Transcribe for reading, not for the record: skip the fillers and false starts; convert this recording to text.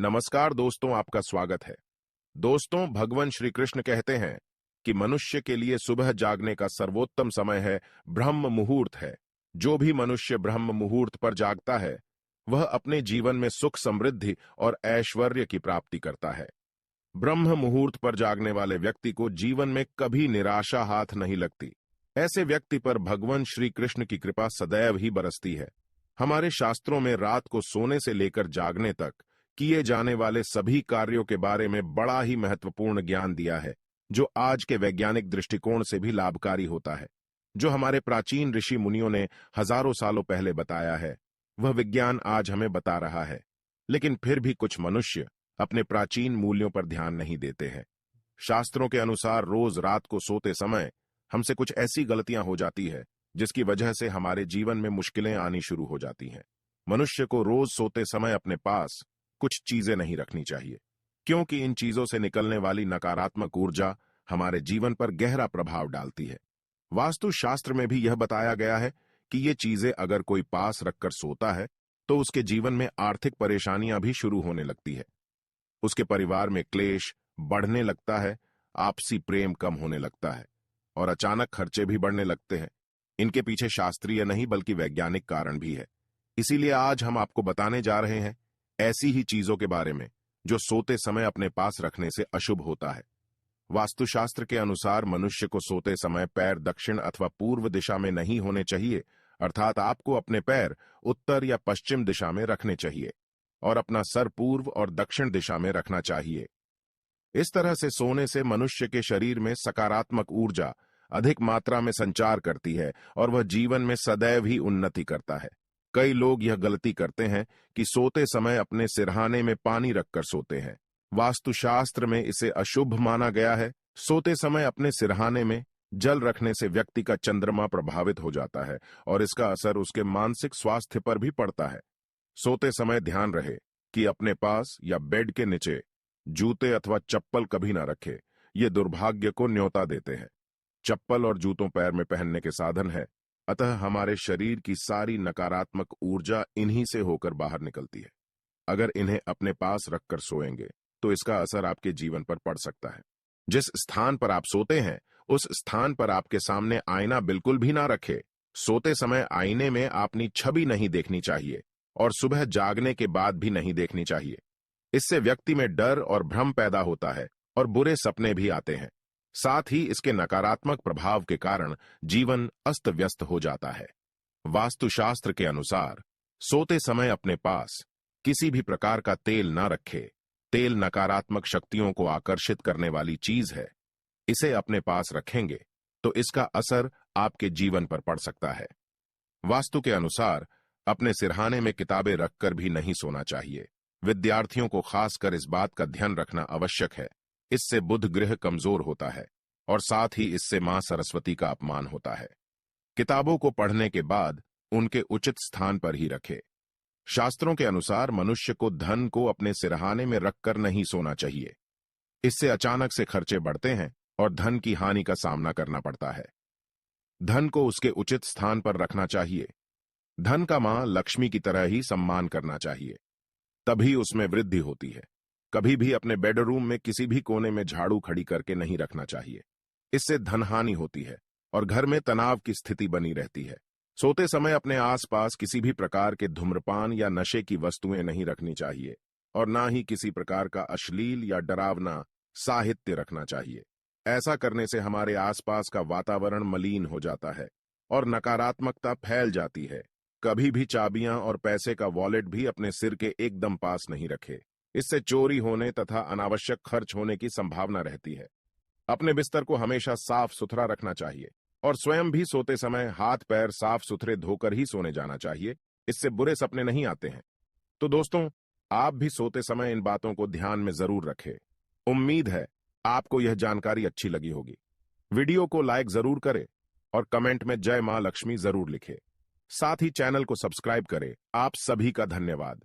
नमस्कार दोस्तों, आपका स्वागत है। दोस्तों, भगवान श्री कृष्ण कहते हैं कि मनुष्य के लिए सुबह जागने का सर्वोत्तम समय है ब्रह्म मुहूर्त है। जो भी मनुष्य ब्रह्म मुहूर्त पर जागता है वह अपने जीवन में सुख, समृद्धि और ऐश्वर्य की प्राप्ति करता है। ब्रह्म मुहूर्त पर जागने वाले व्यक्ति को जीवन में कभी निराशा हाथ नहीं लगती। ऐसे व्यक्ति पर भगवान श्री कृष्ण की कृपा सदैव ही बरसती है। हमारे शास्त्रों में रात को सोने से लेकर जागने तक किए जाने वाले सभी कार्यों के बारे में बड़ा ही महत्वपूर्ण ज्ञान दिया है, जो आज के वैज्ञानिक दृष्टिकोण से भी लाभकारी होता है। जो हमारे प्राचीन ऋषि मुनियों ने हजारों सालों पहले बताया है, वह विज्ञान आज हमें बता रहा है। लेकिन फिर भी कुछ मनुष्य अपने प्राचीन मूल्यों पर ध्यान नहीं देते हैं। शास्त्रों के अनुसार रोज रात को सोते समय हमसे कुछ ऐसी गलतियां हो जाती है जिसकी वजह से हमारे जीवन में मुश्किलें आनी शुरू हो जाती हैं। मनुष्य को रोज सोते समय अपने पास कुछ चीजें नहीं रखनी चाहिए, क्योंकि इन चीजों से निकलने वाली नकारात्मक ऊर्जा हमारे जीवन पर गहरा प्रभाव डालती है। वास्तुशास्त्र में भी यह बताया गया है कि ये चीजें अगर कोई पास रखकर सोता है तो उसके जीवन में आर्थिक परेशानियां भी शुरू होने लगती है। उसके परिवार में क्लेश बढ़ने लगता है, आपसी प्रेम कम होने लगता है और अचानक खर्चे भी बढ़ने लगते हैं। इनके पीछे शास्त्रीय नहीं बल्कि वैज्ञानिक कारण भी है। इसीलिए आज हम आपको बताने जा रहे हैं ऐसी ही चीजों के बारे में जो सोते समय अपने पास रखने से अशुभ होता है। वास्तुशास्त्र के अनुसार मनुष्य को सोते समय पैर दक्षिण अथवा पूर्व दिशा में नहीं होने चाहिए, अर्थात आपको अपने पैर उत्तर या पश्चिम दिशा में रखने चाहिए और अपना सर पूर्व और दक्षिण दिशा में रखना चाहिए। इस तरह से सोने से मनुष्य के शरीर में सकारात्मक ऊर्जा अधिक मात्रा में संचार करती है और वह जीवन में सदैव ही उन्नति करता है। कई लोग यह गलती करते हैं कि सोते समय अपने सिरहाने में पानी रखकर सोते हैं। वास्तुशास्त्र में इसे अशुभ माना गया है। सोते समय अपने सिरहाने में जल रखने से व्यक्ति का चंद्रमा प्रभावित हो जाता है और इसका असर उसके मानसिक स्वास्थ्य पर भी पड़ता है। सोते समय ध्यान रहे कि अपने पास या बेड के नीचे जूते अथवा चप्पल कभी ना रखे। ये दुर्भाग्य को न्योता देते हैं। चप्पल और जूतों पैर में पहनने के साधन है, अतः हमारे शरीर की सारी नकारात्मक ऊर्जा इन्हीं से होकर बाहर निकलती है। अगर इन्हें अपने पास रखकर सोएंगे तो इसका असर आपके जीवन पर पड़ सकता है। जिस स्थान पर आप सोते हैं उस स्थान पर आपके सामने आईना बिल्कुल भी ना रखे। सोते समय आईने में अपनी छवि नहीं देखनी चाहिए और सुबह जागने के बाद भी नहीं देखनी चाहिए। इससे व्यक्ति में डर और भ्रम पैदा होता है और बुरे सपने भी आते हैं। साथ ही इसके नकारात्मक प्रभाव के कारण जीवन अस्त व्यस्त हो जाता है। वास्तुशास्त्र के अनुसार सोते समय अपने पास किसी भी प्रकार का तेल न रखे। तेल नकारात्मक शक्तियों को आकर्षित करने वाली चीज है। इसे अपने पास रखेंगे तो इसका असर आपके जीवन पर पड़ सकता है। वास्तु के अनुसार अपने सिरहाने में किताबें रखकर भी नहीं सोना चाहिए। विद्यार्थियों को खासकर इस बात का ध्यान रखना आवश्यक है। इससे बुध ग्रह कमजोर होता है और साथ ही इससे मां सरस्वती का अपमान होता है। किताबों को पढ़ने के बाद उनके उचित स्थान पर ही रखे। शास्त्रों के अनुसार मनुष्य को धन को अपने सिरहाने में रखकर नहीं सोना चाहिए। इससे अचानक से खर्चे बढ़ते हैं और धन की हानि का सामना करना पड़ता है। धन को उसके उचित स्थान पर रखना चाहिए। धन का मां लक्ष्मी की तरह ही सम्मान करना चाहिए, तभी उसमें वृद्धि होती है। कभी भी अपने बेडरूम में किसी भी कोने में झाड़ू खड़ी करके नहीं रखना चाहिए। इससे धन हानि होती है और घर में तनाव की स्थिति बनी रहती है। सोते समय अपने आसपास किसी भी प्रकार के धूम्रपान या नशे की वस्तुएं नहीं रखनी चाहिए और ना ही किसी प्रकार का अश्लील या डरावना साहित्य रखना चाहिए। ऐसा करने से हमारे आसपास का वातावरण मलिन हो जाता है और नकारात्मकता फैल जाती है। कभी भी चाबियां और पैसे का वॉलेट भी अपने सिर के एकदम पास नहीं रखे। इससे चोरी होने तथा अनावश्यक खर्च होने की संभावना रहती है। अपने बिस्तर को हमेशा साफ सुथरा रखना चाहिए और स्वयं भी सोते समय हाथ पैर साफ सुथरे धोकर ही सोने जाना चाहिए। इससे बुरे सपने नहीं आते हैं। तो दोस्तों, आप भी सोते समय इन बातों को ध्यान में जरूर रखें। उम्मीद है आपको यह जानकारी अच्छी लगी होगी। वीडियो को लाइक जरूर करें और कमेंट में जय मां लक्ष्मी जरूर लिखें। साथ ही चैनल को सब्सक्राइब करें। आप सभी का धन्यवाद।